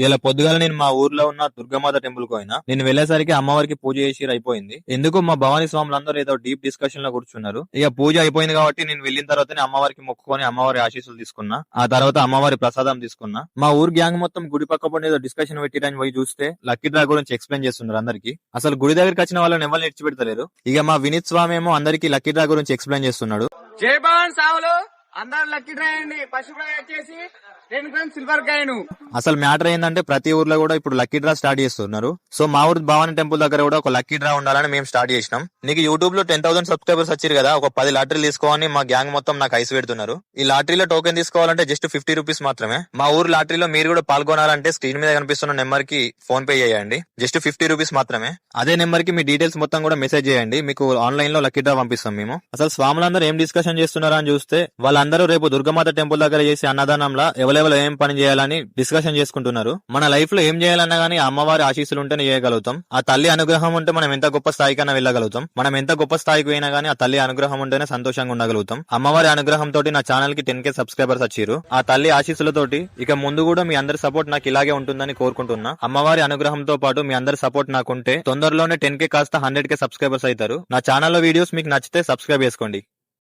ఇలా పొద్దుగాల నేను మా ఊర్లో ఉన్న దుర్గామాత టెంపుల్ కు పోయినా. నేను వెళ్లేసరికి అమ్మవారికి పూజ చేసి అయిపోయింది. ఎందుకు మా భవానీ స్వాములందరూ ఏదో డీప్ డిస్కషన్ లో కూర్చున్నారు. ఇక పూజ అయిపోయింది కాబట్టి నేను వెళ్ళిన తర్వాతనే అమ్మవారికి మొక్కుకొని అమ్మవారి ఆశీస్సులు తీసుకున్నా. ఆ తర్వాత అమ్మవారి ప్రసాదం తీసుకున్నా. మా ఊరు గ్యాంగ్ మొత్తం గుడి పక్క పడిన ఏదో డిస్కషన్ పెట్టిరని పోయి చూస్తే లక్కీ డ్రా గురించి ఎక్స్ప్లెయిన్ చేస్తున్నారు అందరికి. అసలు గుడి దగ్గరికి వచ్చిన వాళ్ళని ఎవరు ఇచ్చిపెడతలేరు. ఇక మా వినీత్ స్వామి ఏమో అందరికి లక్కీ డ్రా గురించి ఎక్స్ప్లెయిన్ చేస్తున్నాడు. జై భవాన్ సావులు అందరు లక్కీ డ్రా అండి. పసుపు వచ్చేసి 10 grams సిల్వర్ కాయిన్. అసలు మ్యాటర్ ఏంటంటే ప్రతి ఊర్లో కూడా ఇప్పుడు లక్కీ డ్రా స్టార్ట్ చేస్తున్నారు. సో మా ఊరు భవానీ టెంపుల్ దగ్గర కూడా ఒక లక్కీ డ్రా ఉండాలని మేము స్టార్ట్ చేసినాం. నీకు యూట్యూబ్ లో 10,000 సబ్స్క్రైబర్స్ వచ్చారు కదా, ఒక 10 లాటరీలు తీసుకోవాలని మా గ్యాంగ్ మొత్తం నాకు ఐస్ పెడుతున్నారు. ఈ లాటరీలో టోకెన్ తీసుకోవాలంటే జస్ట్ 50 రూపీస్ మాత్రమే. మా ఊరు లాటరీలో మీరు కూడా పాల్గొనాలంటే స్క్రీన్ మీద కనిపిస్తున్న నెంబర్ కి ఫోన్ పే చేయండి. జస్ట్ 50 రూపీస్ మాత్రమే. అదే నెంబర్ కి మీ డీటెయిల్స్ మొత్తం కూడా మెసేజ్ చేయండి. మీకు ఆన్లైన్ లో లక్కీ డ్రా పంపిస్తాం మేము. అసలు స్వాములందరూ ఏం డిస్కషన్ చేస్తున్నారా అని చూస్తే వాళ్ళందరూ రేపు దుర్గామాత టెంపుల్ దగ్గర చేసి అన్నదానంలో ఎవరెవరు ఏం పని చేయాలని డిస్కషన్ చేసుకుంటున్నారు. మన లైఫ్ లో ఏం చేయాలన్నా గానీ అమ్మవారి ఆశీస్సులు ఉంటేనే చేయగలుగుతాం. ఆ తల్లి అనుగ్రహం ఉంటే మనం ఎంత గొప్ప స్థాయికైనా వెళ్ళగలుగుతాం. మనం ఎంత గొప్ప స్థాయికి పోయినా గానీ ఆ తల్లి అనుగ్రహం ఉంటేనే సంతోషంగా ఉండగలుగుతాం. అమ్మవారి అనుగ్రహం తోటి నా ఛానల్ కి 10K సబ్స్క్రైబర్స్ వచ్చారు. ఆ తల్లి ఆశీస్సులతోటి ఇక ముందు కూడా మీ అందరి సపోర్ట్ నాకు ఇలాగే ఉంటుందని కోరుకుంటున్నా. అమ్మవారి అనుగ్రహంతో పాటు మీ అందరి సపోర్ట్ నాకుంటే తొందరలోనే 10K కాస్త 100K సబ్స్క్రైబర్స్ అవుతారు. నా ఛానల్లో వీడియోస్ మీకు నచ్చితే సబ్స్క్రైబ్ చేసుకోండి.